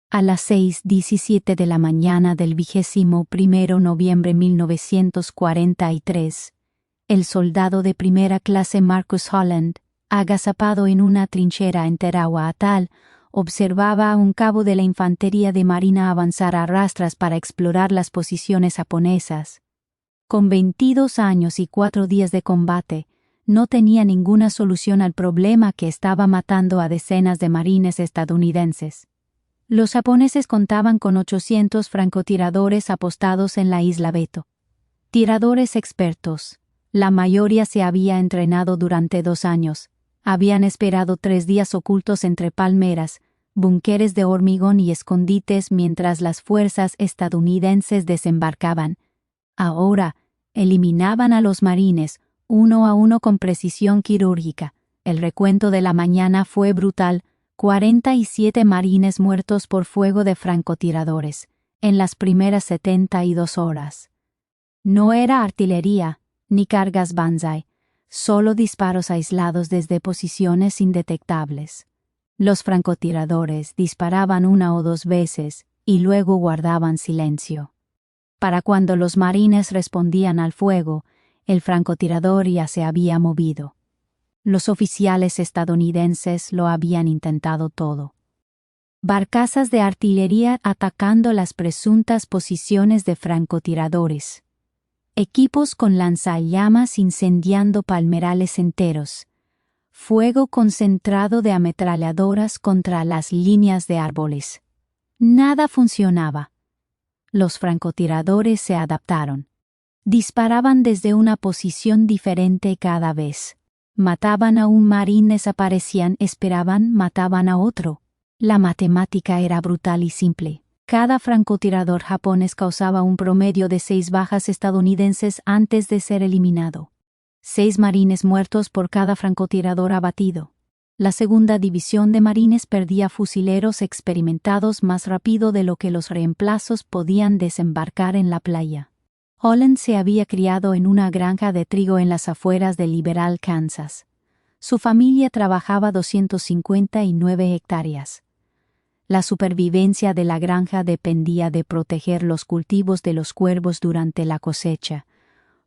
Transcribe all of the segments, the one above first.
A las 6:17 de la mañana del 21 noviembre 1943, el soldado de primera clase Marcus Holland, agazapado en una trinchera en Tarawa Atoll, observaba a un cabo de la infantería de marina avanzar a rastras para explorar las posiciones japonesas. Con 22 años y 4 días de combate, no tenía ninguna solución al problema que estaba matando a decenas de marines estadounidenses. Los japoneses contaban con 800 francotiradores apostados en la isla Beto. Tiradores expertos. La mayoría se había entrenado durante 2 años. Habían esperado 3 días ocultos entre palmeras, búnkeres de hormigón y escondites mientras las fuerzas estadounidenses desembarcaban. Ahora, eliminaban a los marines, uno a uno con precisión quirúrgica. El recuento de la mañana fue brutal. 47 marines muertos por fuego de francotiradores, en las primeras 72 horas. No era artillería, ni cargas Banzai, solo disparos aislados desde posiciones indetectables. Los francotiradores disparaban 1 o 2 veces y luego guardaban silencio. Para cuando los marines respondían al fuego, el francotirador ya se había movido. Los oficiales estadounidenses lo habían intentado todo. Barcazas de artillería atacando las presuntas posiciones de francotiradores. Equipos con lanzallamas incendiando palmerales enteros. Fuego concentrado de ametralladoras contra las líneas de árboles. Nada funcionaba. Los francotiradores se adaptaron. Disparaban desde una posición diferente cada vez. Mataban a un marín, desaparecían, esperaban, mataban a otro. La matemática era brutal y simple. Cada francotirador japonés causaba un promedio de 6 bajas estadounidenses antes de ser eliminado. 6 marines muertos por cada francotirador abatido. La segunda división de marines perdía fusileros experimentados más rápido de lo que los reemplazos podían desembarcar en la playa. Holland se había criado en una granja de trigo en las afueras de Liberal, Kansas. Su familia trabajaba 259 hectáreas. La supervivencia de la granja dependía de proteger los cultivos de los cuervos durante la cosecha.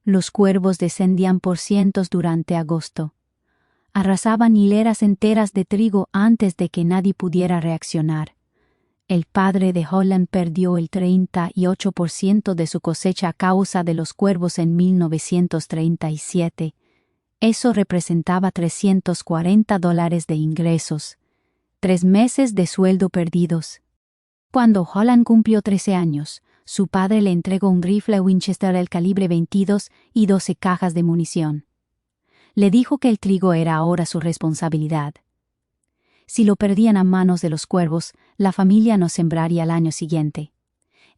Los cuervos descendían por cientos durante agosto. Arrasaban hileras enteras de trigo antes de que nadie pudiera reaccionar. El padre de Holland perdió el 38% de su cosecha a causa de los cuervos en 1937. Eso representaba $340 de ingresos. 3 meses de sueldo perdidos. Cuando Holland cumplió 13 años, su padre le entregó un rifle Winchester del calibre 22 y 12 cajas de munición. Le dijo que el trigo era ahora su responsabilidad. Si lo perdían a manos de los cuervos, la familia no sembraría al año siguiente.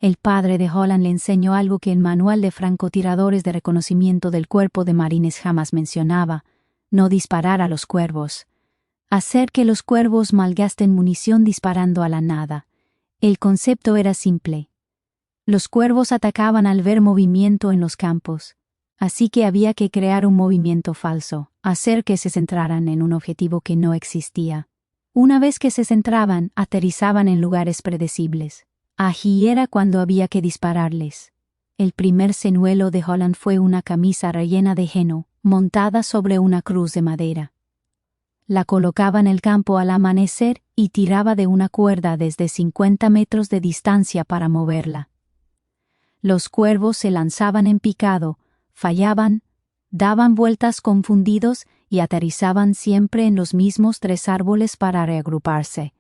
El padre de Holland le enseñó algo que el manual de francotiradores de reconocimiento del Cuerpo de Marines jamás mencionaba: no disparar a los cuervos. Hacer que los cuervos malgasten munición disparando a la nada. El concepto era simple. Los cuervos atacaban al ver movimiento en los campos. Así que había que crear un movimiento falso, hacer que se centraran en un objetivo que no existía. Una vez que se centraban, aterrizaban en lugares predecibles. Allí era cuando había que dispararles. El primer señuelo de Holland fue una camisa rellena de heno, montada sobre una cruz de madera. La colocaba en el campo al amanecer y tiraba de una cuerda desde 50 metros de distancia para moverla. Los cuervos se lanzaban en picado, fallaban, daban vueltas confundidos y aterrizaban siempre en los mismos 3 árboles para reagruparse.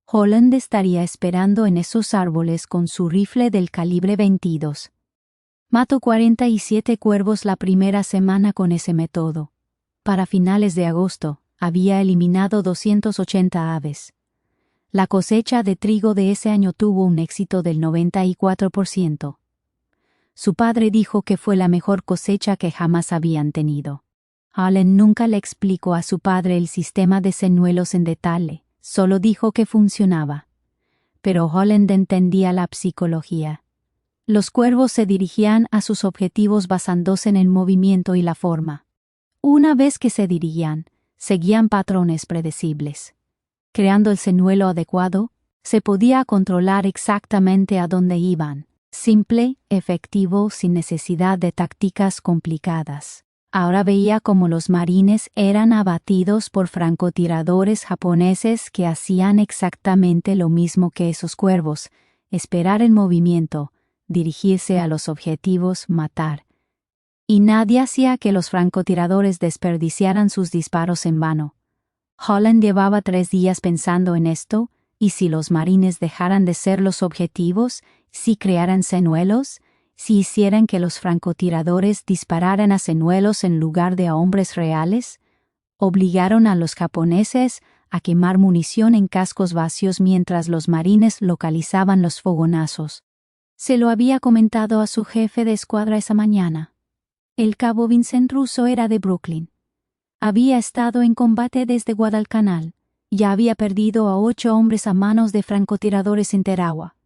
Holland estaría esperando en esos árboles con su rifle del calibre 22. Mató 47 cuervos la primera semana con ese método. Para finales de agosto, había eliminado 280 aves. La cosecha de trigo de ese año tuvo un éxito del 94%. Su padre dijo que fue la mejor cosecha que jamás habían tenido. Holland nunca le explicó a su padre el sistema de señuelos en detalle, solo dijo que funcionaba. Pero Holland entendía la psicología. Los cuervos se dirigían a sus objetivos basándose en el movimiento y la forma. Una vez que se dirigían, seguían patrones predecibles. Creando el señuelo adecuado, Se podía controlar exactamente a dónde iban. Simple, efectivo, sin necesidad de tácticas complicadas. Ahora veía cómo los marines eran abatidos por francotiradores japoneses que hacían exactamente lo mismo que esos cuervos: esperar el movimiento, dirigirse a los objetivos, matar. Y nadie hacía que los francotiradores desperdiciaran sus disparos en vano. Holland llevaba 3 días pensando en esto, y si los marines dejaran de ser los objetivos, si crearan señuelos, si hicieran que los francotiradores dispararan a señuelos en lugar de a hombres reales, obligaron a los japoneses a quemar munición en cascos vacíos mientras los marines localizaban los fogonazos. Se lo había comentado a su jefe de escuadra esa mañana. El cabo Vincent Russo era de Brooklyn. Había estado en combate desde Guadalcanal. Ya había perdido a 8 hombres a manos de francotiradores en Tarawa.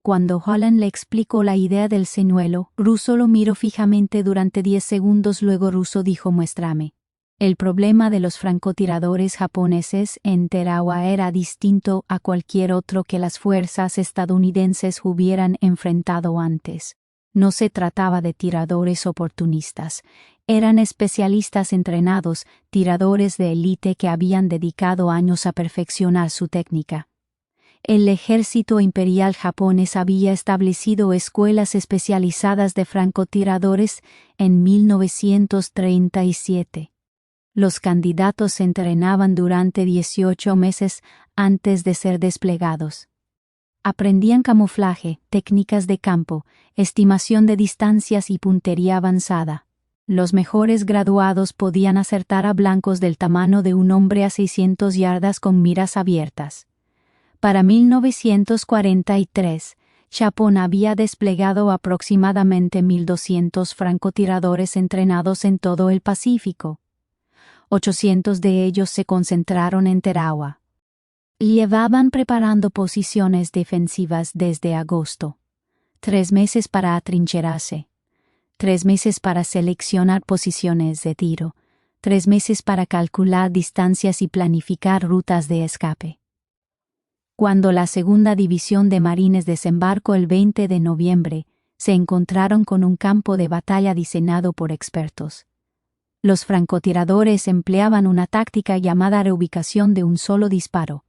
Cuando Holland le explicó la idea del señuelo, Russo lo miró fijamente durante 10 segundos. Luego Russo dijo: «Muéstrame». El problema de los francotiradores japoneses en Tarawa era distinto a cualquier otro que las fuerzas estadounidenses hubieran enfrentado antes. No se trataba de tiradores oportunistas. Eran especialistas entrenados, tiradores de élite que habían dedicado años a perfeccionar su técnica. El ejército imperial japonés había establecido escuelas especializadas de francotiradores en 1937. Los candidatos se entrenaban durante 18 meses antes de ser desplegados. Aprendían camuflaje, técnicas de campo, estimación de distancias y puntería avanzada. Los mejores graduados podían acertar a blancos del tamaño de un hombre a 600 yardas con miras abiertas. Para 1943, Japón había desplegado aproximadamente 1.200 francotiradores entrenados en todo el Pacífico. 800 de ellos se concentraron en Tarawa. Llevaban preparando posiciones defensivas desde agosto. 3 meses para atrincherarse. 3 meses para seleccionar posiciones de tiro. 3 meses para calcular distancias y planificar rutas de escape. Cuando la segunda división de marines desembarcó el 20 de noviembre, se encontraron con un campo de batalla diseñado por expertos. Los francotiradores empleaban una táctica llamada reubicación de un solo disparo.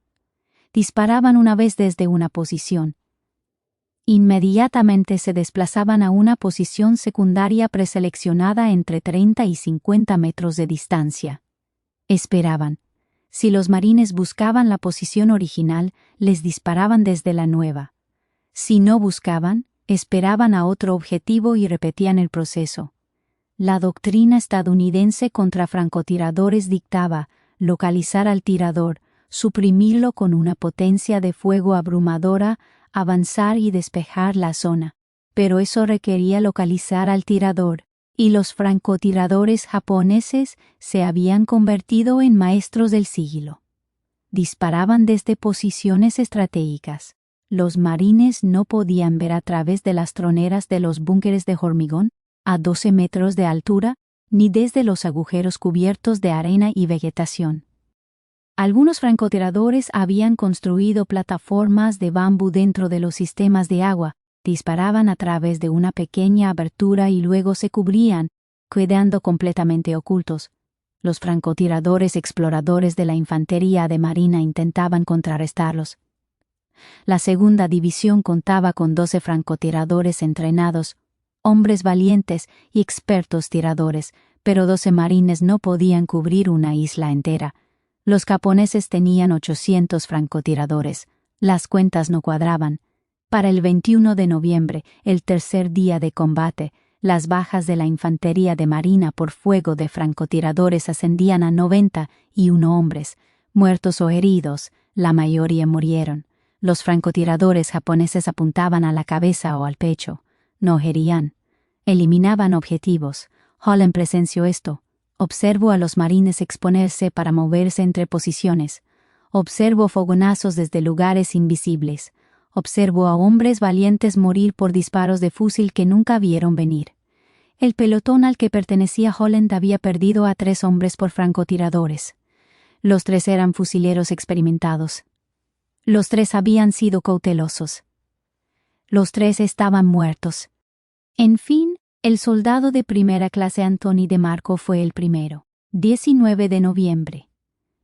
Disparaban una vez desde una posición. Inmediatamente se desplazaban a una posición secundaria preseleccionada entre 30 y 50 metros de distancia. Esperaban. Si los marines buscaban la posición original, les disparaban desde la nueva. Si no buscaban, esperaban a otro objetivo y repetían el proceso. La doctrina estadounidense contra francotiradores dictaba localizar al tirador, suprimirlo con una potencia de fuego abrumadora, avanzar y despejar la zona. Pero eso requería localizar al tirador, y los francotiradores japoneses se habían convertido en maestros del siglo. Disparaban desde posiciones estratégicas. Los marines no podían ver a través de las troneras de los búnkeres de hormigón, a 12 metros de altura, ni desde los agujeros cubiertos de arena y vegetación. Algunos francotiradores habían construido plataformas de bambú dentro de los sistemas de agua, disparaban a través de una pequeña abertura y luego se cubrían, quedando completamente ocultos. Los francotiradores exploradores de la infantería de marina intentaban contrarrestarlos. La segunda división contaba con 12 francotiradores entrenados, hombres valientes y expertos tiradores, pero 12 marines no podían cubrir una isla entera. Los japoneses tenían 800 francotiradores. Las cuentas no cuadraban. Para el 21 de noviembre, el tercer día de combate, las bajas de la infantería de marina por fuego de francotiradores ascendían a 91 hombres, muertos o heridos, la mayoría murieron. Los francotiradores japoneses apuntaban a la cabeza o al pecho. No herían. Eliminaban objetivos. Holland presenció esto. Observo a los marines exponerse para moverse entre posiciones. Observo fogonazos desde lugares invisibles. Observo a hombres valientes morir por disparos de fusil que nunca vieron venir. El pelotón al que pertenecía Holland había perdido a 3 hombres por francotiradores. Los 3 eran fusileros experimentados. Los tres habían sido cautelosos. Los tres estaban muertos. En fin, el soldado de primera clase Anthony DeMarco fue el primero. 19 de noviembre.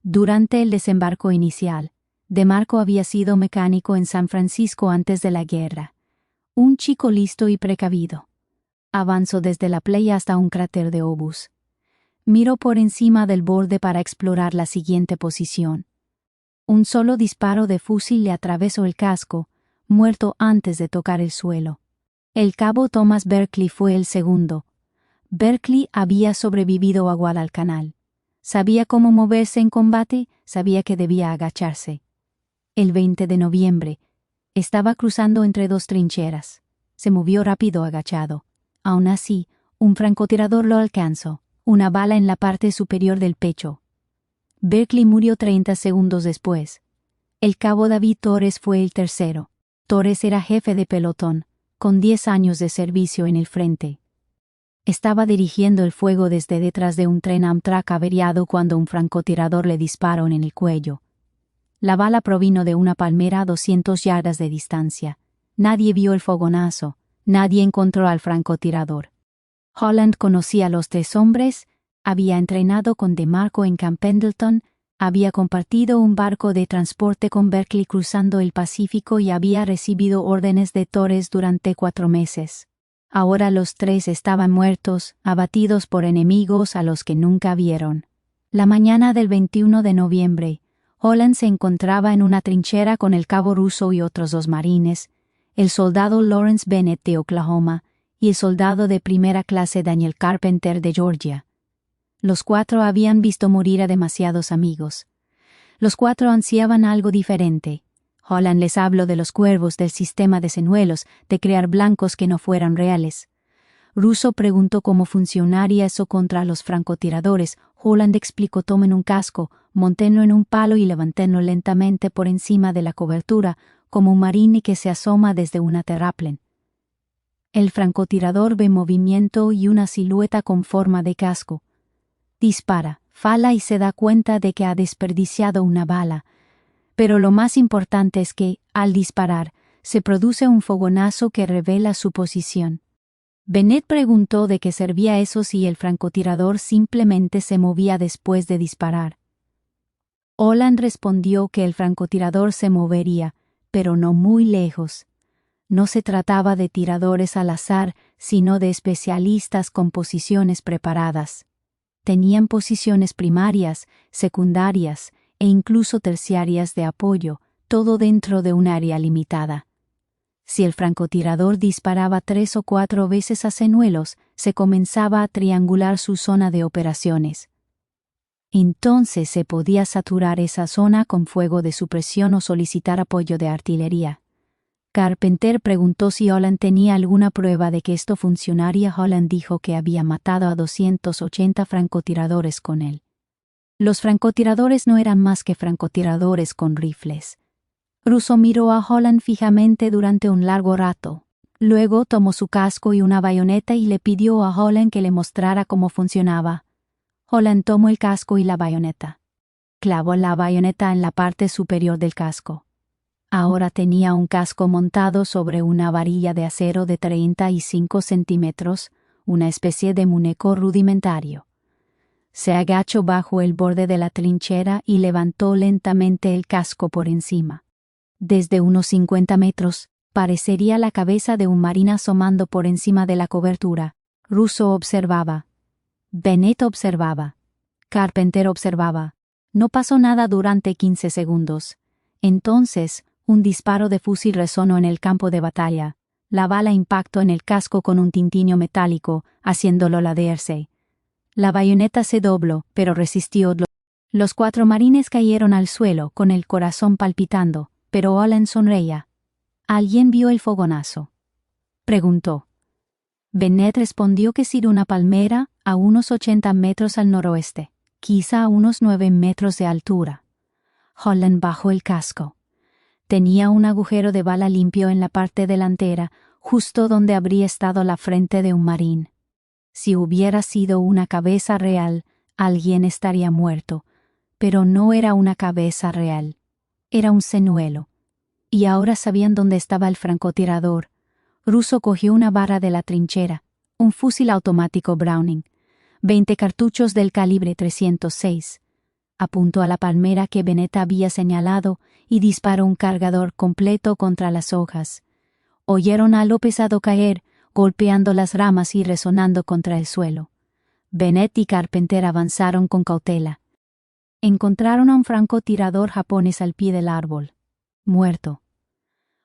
Durante el desembarco inicial, DeMarco había sido mecánico en San Francisco antes de la guerra. Un chico listo y precavido. Avanzó desde la playa hasta un cráter de obús. Miró por encima del borde para explorar la siguiente posición. Un solo disparo de fusil le atravesó el casco, muerto antes de tocar el suelo. El cabo Thomas Berkeley fue el segundo. Berkeley había sobrevivido a Guadalcanal. Sabía cómo moverse en combate, sabía que debía agacharse. El 20 de noviembre, estaba cruzando entre dos trincheras. Se movió rápido agachado. Aún así, un francotirador lo alcanzó, una bala en la parte superior del pecho. Berkeley murió 30 segundos después. El cabo David Torres fue el tercero. Torres era jefe de pelotón, con 10 años de servicio en el frente. Estaba dirigiendo el fuego desde detrás de un tren Amtrak averiado cuando un francotirador le disparó en el cuello. La bala provino de una palmera a 200 yardas de distancia. Nadie vio el fogonazo, nadie encontró al francotirador. Holland conocía a los tres hombres, había entrenado con DeMarco en Camp Pendleton, había compartido un barco de transporte con Berkeley cruzando el Pacífico y había recibido órdenes de Torres durante 4 meses. Ahora los tres estaban muertos, abatidos por enemigos a los que nunca vieron. La mañana del 21 de noviembre, Holland se encontraba en una trinchera con el cabo Russo y otros 2 marines, el soldado Lawrence Bennett de Oklahoma y el soldado de primera clase Daniel Carpenter de Georgia. Los 4 habían visto morir a demasiados amigos. Los 4 ansiaban algo diferente. Holland les habló de los cuervos, del sistema de señuelos, de crear blancos que no fueran reales. Russo preguntó cómo funcionaría eso contra los francotiradores. Holland explicó: tomen un casco, montenlo en un palo y levantenlo lentamente por encima de la cobertura, como un marine que se asoma desde una terraplén. El francotirador ve movimiento y una silueta con forma de casco. Dispara, fala y se da cuenta de que ha desperdiciado una bala. Pero lo más importante es que, al disparar, se produce un fogonazo que revela su posición. Bennett preguntó de qué servía eso si el francotirador simplemente se movía después de disparar. Holland respondió que el francotirador se movería, pero no muy lejos. No se trataba de tiradores al azar, sino de especialistas con posiciones preparadas. Tenían posiciones primarias, secundarias e incluso terciarias de apoyo, todo dentro de un área limitada. Si el francotirador disparaba 3 o 4 veces a señuelos, se comenzaba a triangular su zona de operaciones. Entonces se podía saturar esa zona con fuego de supresión o solicitar apoyo de artillería. Carpenter preguntó si Holland tenía alguna prueba de que esto funcionaría. Holland dijo que había matado a 280 francotiradores con él. Los francotiradores no eran más que francotiradores con rifles. Russo miró a Holland fijamente durante un largo rato. Luego tomó su casco y una bayoneta y le pidió a Holland que le mostrara cómo funcionaba. Holland tomó el casco y la bayoneta. Clavó la bayoneta en la parte superior del casco. Ahora tenía un casco montado sobre una varilla de acero de 35 centímetros, una especie de muñeco rudimentario. Se agachó bajo el borde de la trinchera y levantó lentamente el casco por encima. Desde unos 50 metros, parecería la cabeza de un marine asomando por encima de la cobertura. Russo observaba. Bennett observaba. Carpenter observaba. No pasó nada durante 15 segundos. Entonces, un disparo de fusil resonó en el campo de batalla. La bala impactó en el casco con un tintinio metálico, haciéndolo ladearse. La bayoneta se dobló, pero resistió. Los 4 marines cayeron al suelo, con el corazón palpitando, pero Holland sonreía. ¿Alguien vio el fogonazo?, preguntó. Bennett respondió que sí, de una palmera, a unos 80 metros al noroeste, quizá a unos 9 metros de altura. Holland bajó el casco. Tenía un agujero de bala limpio en la parte delantera, justo donde habría estado la frente de un marín. Si hubiera sido una cabeza real, alguien estaría muerto, pero no era una cabeza real. Era un señuelo. Y ahora sabían dónde estaba el francotirador. Russo cogió una barra de la trinchera, un fusil automático Browning, 20 cartuchos del calibre 306. Apuntó a la palmera que Bennett había señalado y disparó un cargador completo contra las hojas. Oyeron a lo pesado caer, golpeando las ramas y resonando contra el suelo. Bennett y Carpenter avanzaron con cautela. Encontraron a un francotirador japonés al pie del árbol, muerto.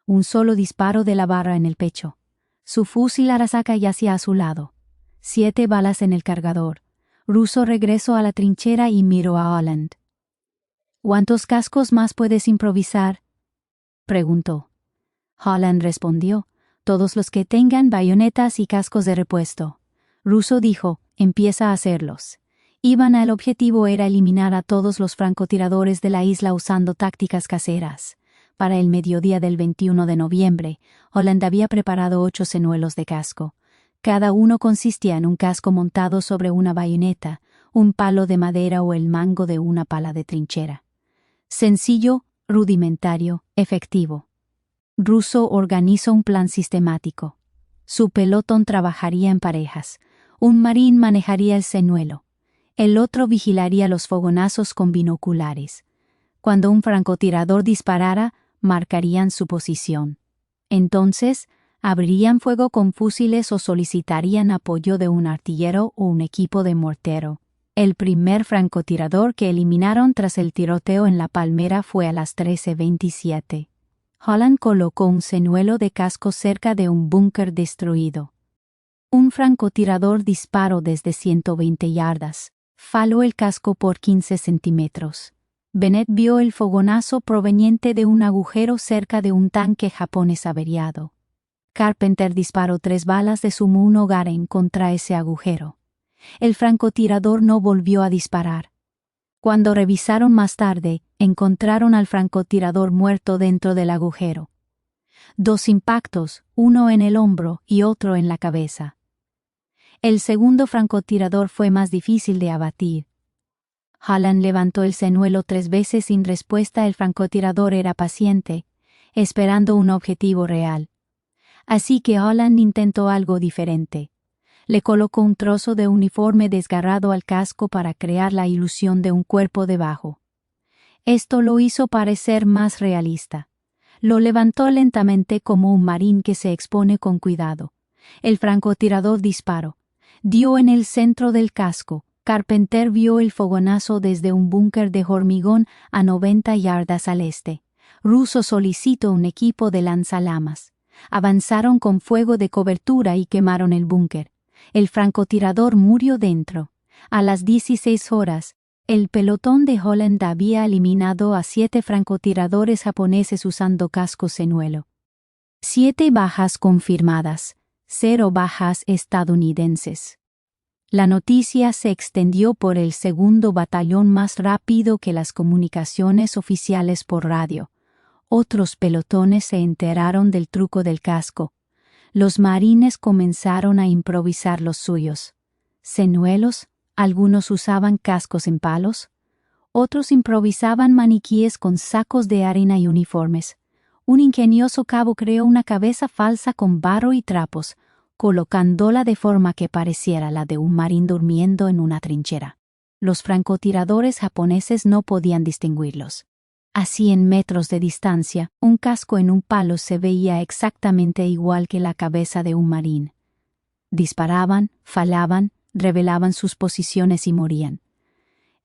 Un solo disparo de la barra en el pecho. Su fusil Arasaka yacía a su lado. 7 balas en el cargador. Russo regresó a la trinchera y miró a Holland. —¿Cuántos cascos más puedes improvisar? —preguntó. Holland respondió: —Todos los que tengan bayonetas y cascos de repuesto. Russo dijo: —Empieza a hacerlos. El objetivo era eliminar a todos los francotiradores de la isla usando tácticas caseras. Para el mediodía del 21 de noviembre, Holland había preparado 8 señuelos de casco. Cada uno consistía en un casco montado sobre una bayoneta, un palo de madera o el mango de una pala de trinchera. Sencillo, rudimentario, efectivo. Russo organizó un plan sistemático. Su pelotón trabajaría en parejas. Un marín manejaría el señuelo. El otro vigilaría los fogonazos con binoculares. Cuando un francotirador disparara, marcarían su posición. Entonces, abrirían fuego con fusiles o solicitarían apoyo de un artillero o un equipo de mortero. El primer francotirador que eliminaron tras el tiroteo en la palmera fue a las 13:27. Holland colocó un señuelo de casco cerca de un búnker destruido. Un francotirador disparó desde 120 yardas. Faló el casco por 15 centímetros. Bennett vio el fogonazo proveniente de un agujero cerca de un tanque japonés averiado. Carpenter disparó 3 balas de su Moon Garand contra ese agujero. El francotirador no volvió a disparar. Cuando revisaron más tarde, encontraron al francotirador muerto dentro del agujero. 2 impactos, uno en el hombro y otro en la cabeza. El segundo francotirador fue más difícil de abatir. Holland levantó el señuelo 3 veces sin respuesta. El francotirador era paciente, esperando un objetivo real. Así que Holland intentó algo diferente. Le colocó un trozo de uniforme desgarrado al casco para crear la ilusión de un cuerpo debajo. Esto lo hizo parecer más realista. Lo levantó lentamente como un marín que se expone con cuidado. El francotirador disparó. Dio en el centro del casco. Carpenter vio el fogonazo desde un búnker de hormigón a 90 yardas al este. Russo solicitó un equipo de lanzalamas. Avanzaron con fuego de cobertura y quemaron el búnker. El francotirador murió dentro. A las 16 horas, el pelotón de Holland había eliminado a 7 francotiradores japoneses usando casco señuelo. 7 bajas confirmadas, 0 bajas estadounidenses. La noticia se extendió por el segundo batallón más rápido que las comunicaciones oficiales por radio. Otros pelotones se enteraron del truco del casco. Los marines comenzaron a improvisar los suyos. Señuelos, algunos usaban cascos en palos. Otros improvisaban maniquíes con sacos de arena y uniformes. Un ingenioso cabo creó una cabeza falsa con barro y trapos, colocándola de forma que pareciera la de un marín durmiendo en una trinchera. Los francotiradores japoneses no podían distinguirlos. A 100 metros de distancia, un casco en un palo se veía exactamente igual que la cabeza de un marín. Disparaban, fallaban, revelaban sus posiciones y morían.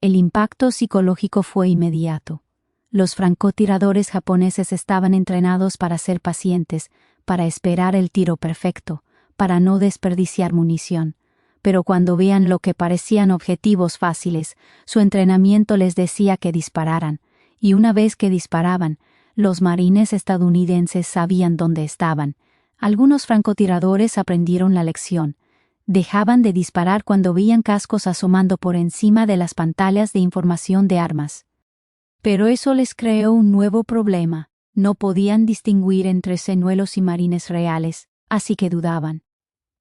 El impacto psicológico fue inmediato. Los francotiradores japoneses estaban entrenados para ser pacientes, para esperar el tiro perfecto, para no desperdiciar munición. Pero cuando veían lo que parecían objetivos fáciles, su entrenamiento les decía que dispararan, y una vez que disparaban, los marines estadounidenses sabían dónde estaban. Algunos francotiradores aprendieron la lección. Dejaban de disparar cuando veían cascos asomando por encima de las pantallas de información de armas. Pero eso les creó un nuevo problema. No podían distinguir entre señuelos y marines reales, así que dudaban.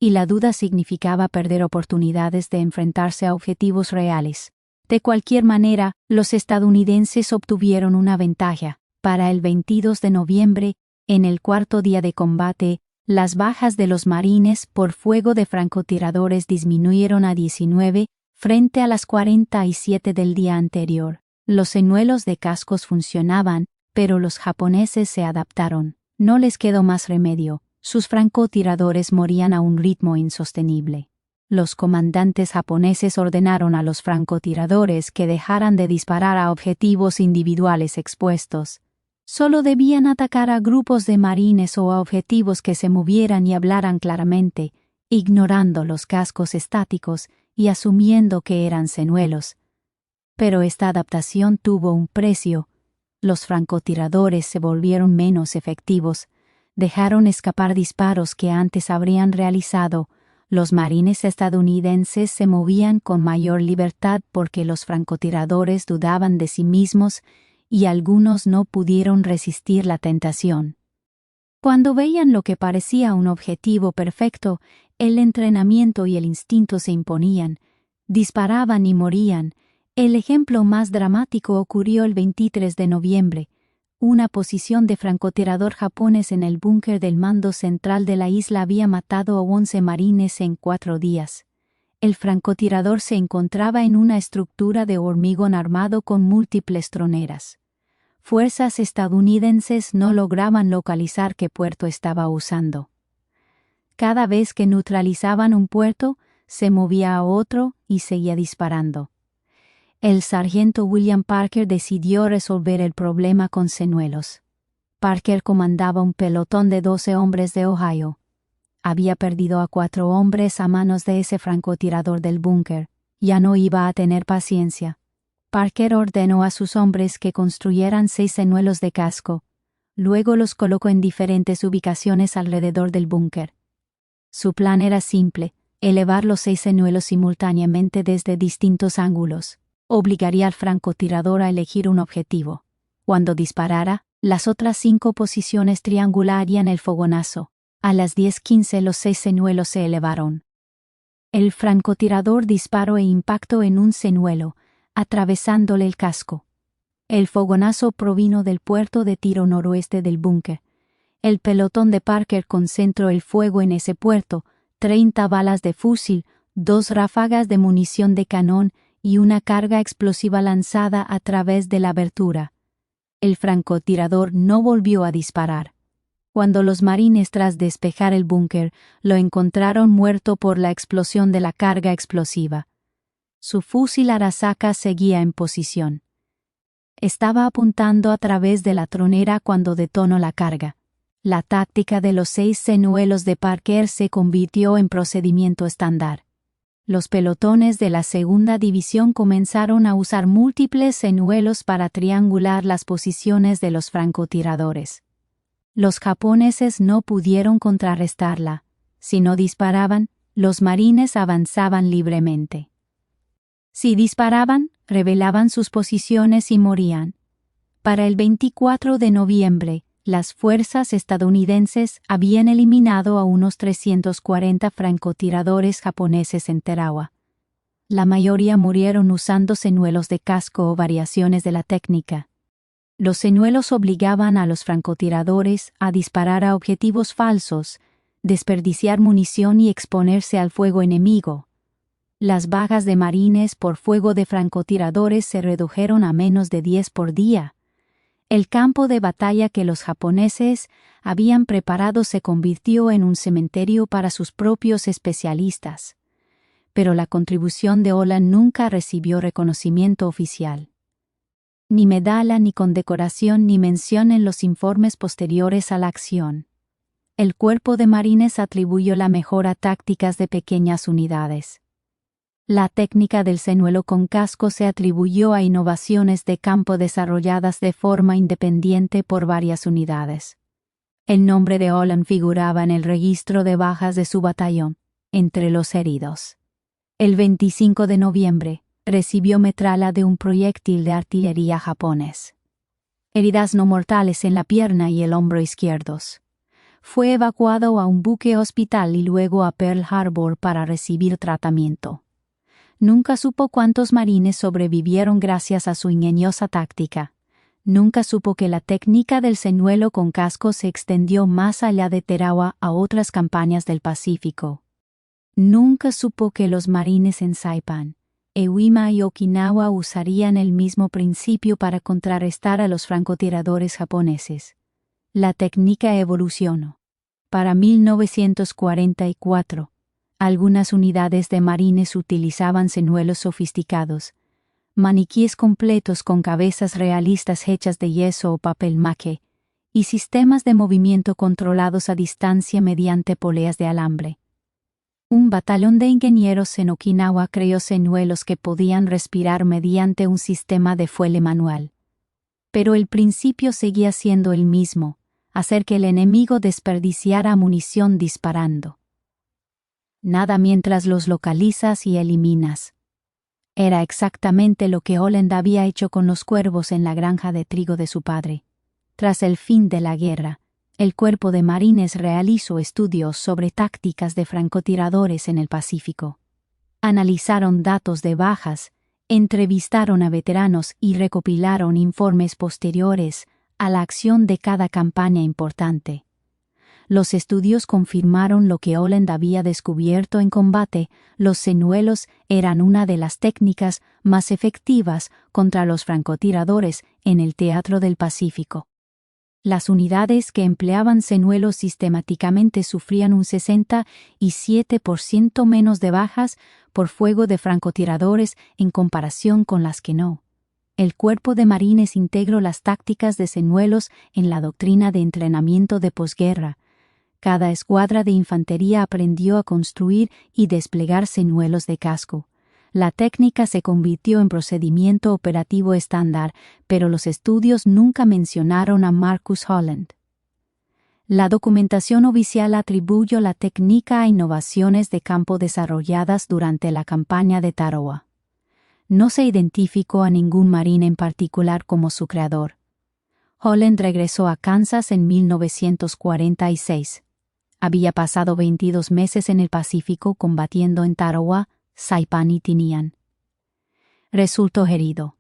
Y la duda significaba perder oportunidades de enfrentarse a objetivos reales. De cualquier manera, los estadounidenses obtuvieron una ventaja. Para el 22 de noviembre, en el cuarto día de combate, las bajas de los marines por fuego de francotiradores disminuyeron a 19 frente a las 47 del día anterior. Los señuelos de cascos funcionaban, pero los japoneses se adaptaron. No les quedó más remedio. Sus francotiradores morían a un ritmo insostenible. Los comandantes japoneses ordenaron a los francotiradores que dejaran de disparar a objetivos individuales expuestos. Solo debían atacar a grupos de marines o a objetivos que se movieran y hablaran claramente, ignorando los cascos estáticos y asumiendo que eran señuelos. Pero esta adaptación tuvo un precio. Los francotiradores se volvieron menos efectivos. Dejaron escapar disparos que antes habrían realizado. Los marines estadounidenses se movían con mayor libertad porque los francotiradores dudaban de sí mismos y algunos no pudieron resistir la tentación. Cuando veían lo que parecía un objetivo perfecto, el entrenamiento y el instinto se imponían. Disparaban y morían. El ejemplo más dramático ocurrió el 23 de noviembre. Una posición de francotirador japonés en el búnker del mando central de la isla había matado a 11 marines en 4 días. El francotirador se encontraba en una estructura de hormigón armado con múltiples troneras. Fuerzas estadounidenses no lograban localizar qué puerto estaba usando. Cada vez que neutralizaban un puerto, se movía a otro y seguía disparando. El sargento William Parker decidió resolver el problema con señuelos. Parker comandaba un pelotón de 12 hombres de Ohio. Había perdido a 4 hombres a manos de ese francotirador del búnker. Ya no iba a tener paciencia. Parker ordenó a sus hombres que construyeran 6 señuelos de casco. Luego los colocó en diferentes ubicaciones alrededor del búnker. Su plan era simple: elevar los 6 señuelos simultáneamente desde distintos ángulos. Obligaría al francotirador a elegir un objetivo. Cuando disparara, las otras 5 posiciones triangularían el fogonazo. A las 10:15 los 6 señuelos se elevaron. El francotirador disparó e impactó en un señuelo, atravesándole el casco. El fogonazo provino del puerto de tiro noroeste del búnker. El pelotón de Parker concentró el fuego en ese puerto: 30 balas de fusil, 2 ráfagas de munición de cañón y una carga explosiva lanzada a través de la abertura. El francotirador no volvió a disparar. Cuando los marines, tras despejar el búnker, lo encontraron muerto por la explosión de la carga explosiva. Su fusil Arasaka seguía en posición. Estaba apuntando a través de la tronera cuando detonó la carga. La táctica de los 6 señuelos de Parker se convirtió en procedimiento estándar. Los pelotones de la segunda división comenzaron a usar múltiples señuelos para triangular las posiciones de los francotiradores. Los japoneses no pudieron contrarrestarla. Si no disparaban, los marines avanzaban libremente. Si disparaban, revelaban sus posiciones y morían. Para el 24 de noviembre, las fuerzas estadounidenses habían eliminado a unos 340 francotiradores japoneses en Tarawa. La mayoría murieron usando señuelos de casco o variaciones de la técnica. Los señuelos obligaban a los francotiradores a disparar a objetivos falsos, desperdiciar munición y exponerse al fuego enemigo. Las bajas de marines por fuego de francotiradores se redujeron a menos de 10 por día. El campo de batalla que los japoneses habían preparado se convirtió en un cementerio para sus propios especialistas. Pero la contribución de Holland nunca recibió reconocimiento oficial. Ni medalla, ni condecoración, ni mención en los informes posteriores a la acción. El cuerpo de marines atribuyó la mejora a tácticas de pequeñas unidades. La técnica del señuelo con casco se atribuyó a innovaciones de campo desarrolladas de forma independiente por varias unidades. El nombre de Holland figuraba en el registro de bajas de su batallón, entre los heridos. El 25 de noviembre, recibió metralla de un proyectil de artillería japonés. Heridas no mortales en la pierna y el hombro izquierdos. Fue evacuado a un buque hospital y luego a Pearl Harbor para recibir tratamiento. Nunca supo cuántos marines sobrevivieron gracias a su ingeniosa táctica. Nunca supo que la técnica del señuelo con casco se extendió más allá de Tarawa a otras campañas del Pacífico. Nunca supo que los marines en Saipan, Iwo y Okinawa usarían el mismo principio para contrarrestar a los francotiradores japoneses. La técnica evolucionó. Para 1944, algunas unidades de marines utilizaban señuelos sofisticados, maniquíes completos con cabezas realistas hechas de yeso o papel maque, y sistemas de movimiento controlados a distancia mediante poleas de alambre. Un batallón de ingenieros en Okinawa creó señuelos que podían respirar mediante un sistema de fuelle manual. Pero el principio seguía siendo el mismo: hacer que el enemigo desperdiciara munición disparando. Nada mientras los localizas y eliminas. Era exactamente lo que Holland había hecho con los cuervos en la granja de trigo de su padre. Tras el fin de la guerra, el Cuerpo de Marines realizó estudios sobre tácticas de francotiradores en el Pacífico. Analizaron datos de bajas, entrevistaron a veteranos y recopilaron informes posteriores a la acción de cada campaña importante. Los estudios confirmaron lo que Holland había descubierto en combate: los señuelos eran una de las técnicas más efectivas contra los francotiradores en el teatro del Pacífico. Las unidades que empleaban señuelos sistemáticamente sufrían un 67% menos de bajas por fuego de francotiradores en comparación con las que no. El Cuerpo de Marines integró las tácticas de señuelos en la doctrina de entrenamiento de posguerra. Cada escuadra de infantería aprendió a construir y desplegar señuelos de casco. La técnica se convirtió en procedimiento operativo estándar, pero los estudios nunca mencionaron a Marcus Holland. La documentación oficial atribuyó la técnica a innovaciones de campo desarrolladas durante la campaña de Tarawa. No se identificó a ningún marine en particular como su creador. Holland regresó a Kansas en 1946. Había pasado 22 meses en el Pacífico combatiendo en Tarawa, Saipan y Tinian. Resultó herido.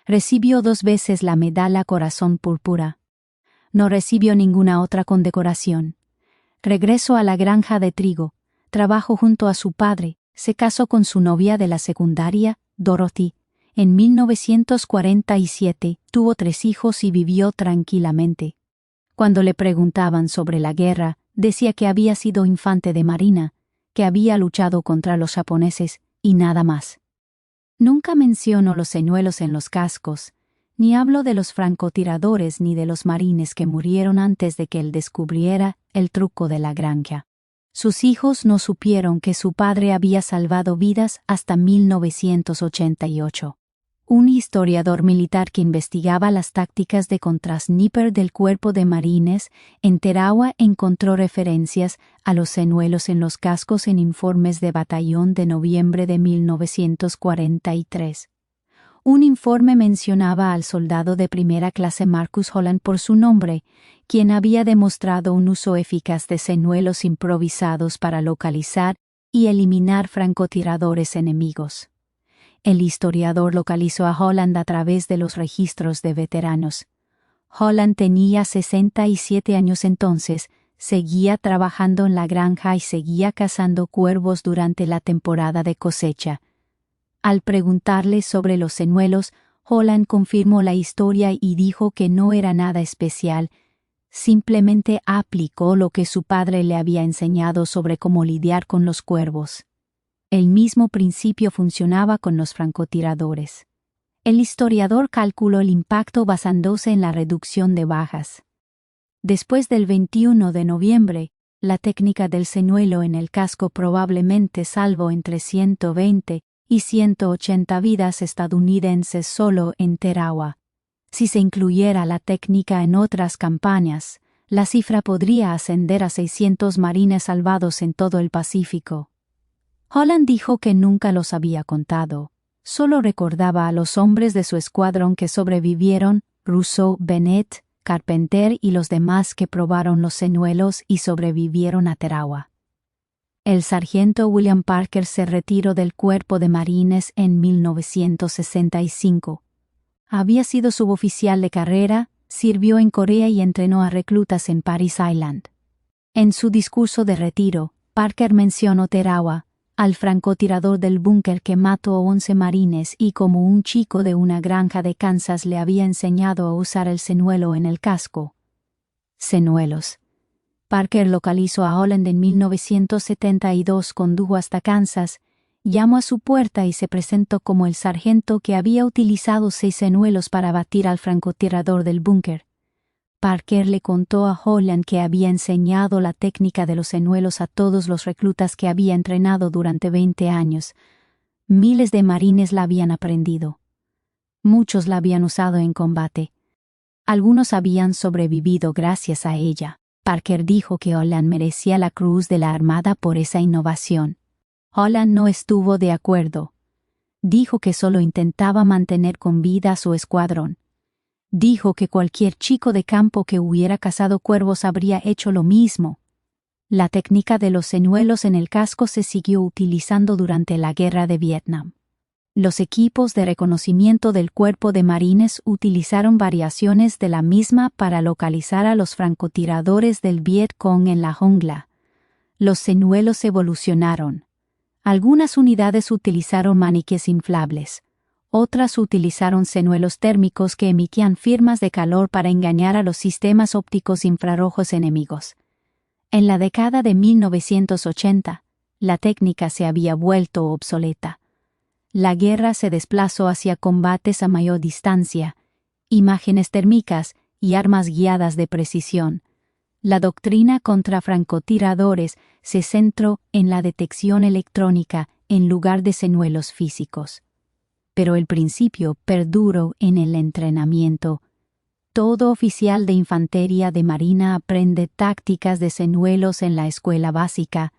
Recibió 2 veces la medalla Corazón Púrpura. No recibió ninguna otra condecoración. Regresó a la granja de trigo, trabajó junto a su padre, se casó con su novia de la secundaria, Dorothy. En 1947 tuvo 3 hijos y vivió tranquilamente. Cuando le preguntaban sobre la guerra, decía que había sido infante de marina, que había luchado contra los japoneses y nada más. Nunca mencionó los señuelos en los cascos, ni habló de los francotiradores ni de los marines que murieron antes de que él descubriera el truco de la granja. Sus hijos no supieron que su padre había salvado vidas hasta 1988. Un historiador militar que investigaba las tácticas de contrasniper del Cuerpo de Marines en Tarawa encontró referencias a los señuelos en los cascos en informes de batallón de noviembre de 1943. Un informe mencionaba al soldado de primera clase Marcus Holland por su nombre, quien había demostrado un uso eficaz de señuelos improvisados para localizar y eliminar francotiradores enemigos. El historiador localizó a Holland a través de los registros de veteranos. Holland tenía 67 años entonces, seguía trabajando en la granja y seguía cazando cuervos durante la temporada de cosecha. Al preguntarle sobre los señuelos, Holland confirmó la historia y dijo que no era nada especial, simplemente aplicó lo que su padre le había enseñado sobre cómo lidiar con los cuervos. El mismo principio funcionaba con los francotiradores. El historiador calculó el impacto basándose en la reducción de bajas. Después del 21 de noviembre, la técnica del señuelo en el casco probablemente salvó entre 120 y 180 vidas estadounidenses solo en Tarawa. Si se incluyera la técnica en otras campañas, la cifra podría ascender a 600 marines salvados en todo el Pacífico. Holland dijo que nunca los había contado. Solo recordaba a los hombres de su escuadrón que sobrevivieron: Rousseau, Bennett, Carpenter y los demás que probaron los señuelos y sobrevivieron a Tarawa. El sargento William Parker se retiró del Cuerpo de Marines en 1965. Había sido suboficial de carrera, sirvió en Corea y entrenó a reclutas en Paris Island. En su discurso de retiro, Parker mencionó Tarawa, al francotirador del búnker que mató a 11 marines y como un chico de una granja de Kansas le había enseñado a usar el señuelo en el casco. Señuelos. Parker localizó a Holland en 1972, condujo hasta Kansas, llamó a su puerta y se presentó como el sargento que había utilizado 6 señuelos para abatir al francotirador del búnker. Parker le contó a Holland que había enseñado la técnica de los señuelos a todos los reclutas que había entrenado durante 20 años. Miles de marines la habían aprendido. Muchos la habían usado en combate. Algunos habían sobrevivido gracias a ella. Parker dijo que Holland merecía la Cruz de la Armada por esa innovación. Holland no estuvo de acuerdo. Dijo que solo intentaba mantener con vida a su escuadrón. Dijo que cualquier chico de campo que hubiera cazado cuervos habría hecho lo mismo. La técnica de los señuelos en el casco se siguió utilizando durante la Guerra de Vietnam. Los equipos de reconocimiento del Cuerpo de Marines utilizaron variaciones de la misma para localizar a los francotiradores del Viet Cong en la jungla. Los señuelos evolucionaron. Algunas unidades utilizaron maniquíes inflables. Otras utilizaron señuelos térmicos que emitían firmas de calor para engañar a los sistemas ópticos infrarrojos enemigos. En la década de 1980, la técnica se había vuelto obsoleta. La guerra se desplazó hacia combates a mayor distancia, imágenes térmicas y armas guiadas de precisión. La doctrina contra francotiradores se centró en la detección electrónica en lugar de señuelos físicos. Pero el principio perduró en el entrenamiento. Todo oficial de infantería de marina aprende tácticas de señuelos en la escuela básica.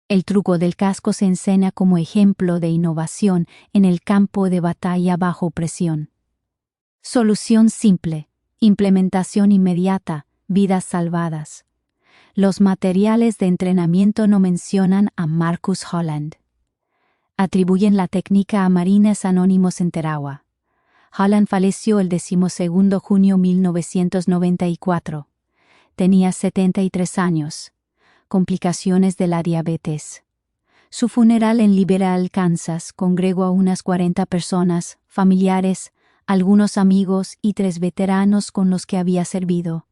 El truco del casco se enseña como ejemplo de innovación en el campo de batalla bajo presión. Solución simple, implementación inmediata, vidas salvadas. Los materiales de entrenamiento no mencionan a Marcus Holland. Atribuyen la técnica a marines anónimos en Tarawa. Holland falleció el 12 de junio de 1994. Tenía 73 años. Complicaciones de la diabetes. Su funeral en Liberal, Kansas, congregó a unas 40 personas, familiares, algunos amigos y 3 veteranos con los que había servido.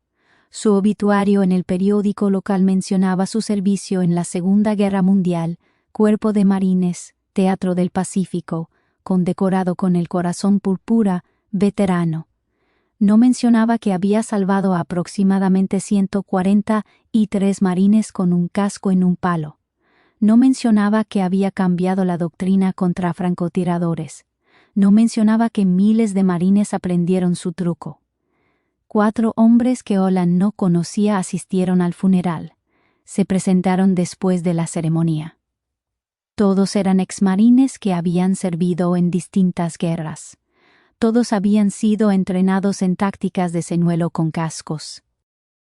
Su obituario en el periódico local mencionaba su servicio en la Segunda Guerra Mundial, Cuerpo de Marines, Teatro del Pacífico, condecorado con el Corazón Púrpura, veterano. No mencionaba que había salvado a aproximadamente 143 marines con un casco en un palo. No mencionaba que había cambiado la doctrina contra francotiradores. No mencionaba que miles de marines aprendieron su truco. 4 hombres que Holland no conocía asistieron al funeral. Se presentaron después de la ceremonia. Todos eran exmarines que habían servido en distintas guerras. Todos habían sido entrenados en tácticas de señuelo con cascos.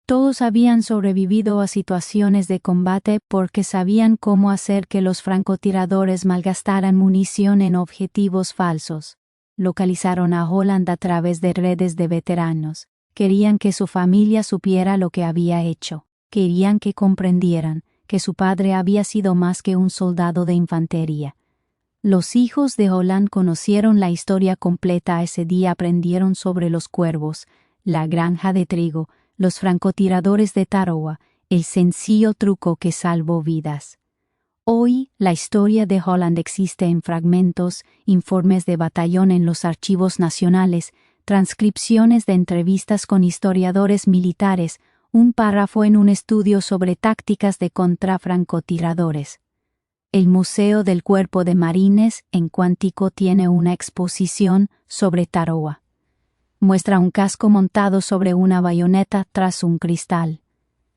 Todos habían sobrevivido a situaciones de combate porque sabían cómo hacer que los francotiradores malgastaran munición en objetivos falsos. Localizaron a Holland a través de redes de veteranos. Querían que su familia supiera lo que había hecho. Querían que comprendieran que su padre había sido más que un soldado de infantería. Los hijos de Holland conocieron la historia completa ese día, aprendieron sobre los cuervos, la granja de trigo, los francotiradores de Tarawa, el sencillo truco que salvó vidas. Hoy, la historia de Holland existe en fragmentos, informes de batallón en los archivos nacionales, transcripciones de entrevistas con historiadores militares, un párrafo en un estudio sobre tácticas de contrafrancotiradores. El Museo del Cuerpo de Marines en Quantico tiene una exposición sobre Tarawa. Muestra un casco montado sobre una bayoneta tras un cristal.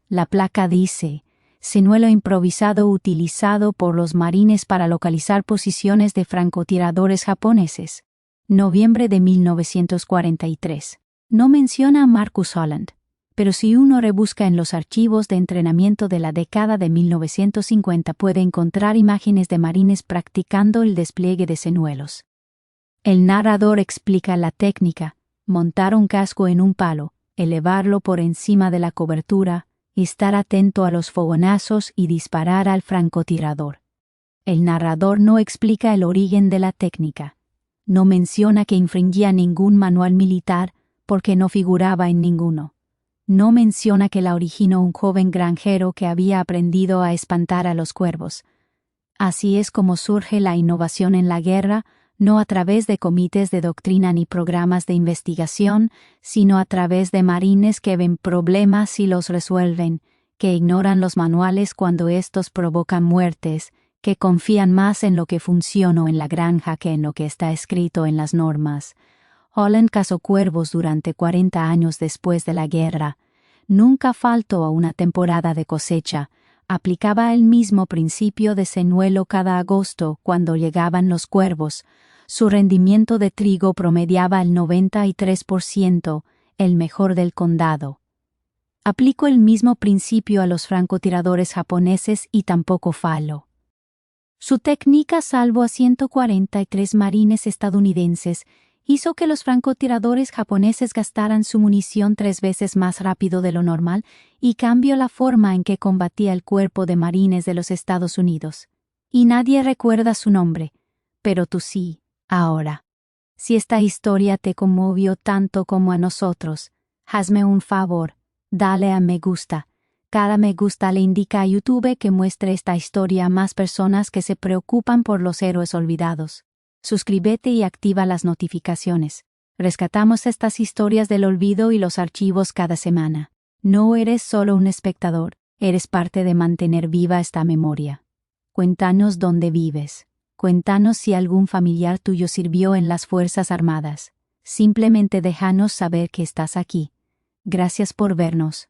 La placa dice: señuelo improvisado utilizado por los marines para localizar posiciones de francotiradores japoneses. Noviembre de 1943. No menciona a Marcus Holland, pero si uno rebusca en los archivos de entrenamiento de la década de 1950 puede encontrar imágenes de marines practicando el despliegue de señuelos. El narrador explica la técnica: montar un casco en un palo, elevarlo por encima de la cobertura, estar atento a los fogonazos y disparar al francotirador. El narrador no explica el origen de la técnica. No menciona que infringía ningún manual militar porque no figuraba en ninguno. No menciona que la originó un joven granjero que había aprendido a espantar a los cuervos. Así es como surge la innovación en la guerra, no a través de comités de doctrina ni programas de investigación, sino a través de marines que ven problemas y los resuelven, que ignoran los manuales cuando estos provocan muertes, que confían más en lo que funcionó en la granja que en lo que está escrito en las normas. Holland cazó cuervos durante 40 años después de la guerra. Nunca faltó a una temporada de cosecha. Aplicaba el mismo principio de señuelo cada agosto cuando llegaban los cuervos. Su rendimiento de trigo promediaba el 93%, el mejor del condado. Aplicó el mismo principio a los francotiradores japoneses y tampoco falló. Su técnica salvó a 143 marines estadounidenses, hizo que los francotiradores japoneses gastaran su munición 3 veces más rápido de lo normal y cambió la forma en que combatía el cuerpo de marines de los Estados Unidos. Y nadie recuerda su nombre, pero tú sí, ahora. Si esta historia te conmovió tanto como a nosotros, hazme un favor, dale a me gusta. Cada me gusta le indica a YouTube que muestre esta historia a más personas que se preocupan por los héroes olvidados. Suscríbete y activa las notificaciones. Rescatamos estas historias del olvido y los archivos cada semana. No eres solo un espectador, eres parte de mantener viva esta memoria. Cuéntanos dónde vives. Cuéntanos si algún familiar tuyo sirvió en las Fuerzas Armadas. Simplemente déjanos saber que estás aquí. Gracias por vernos.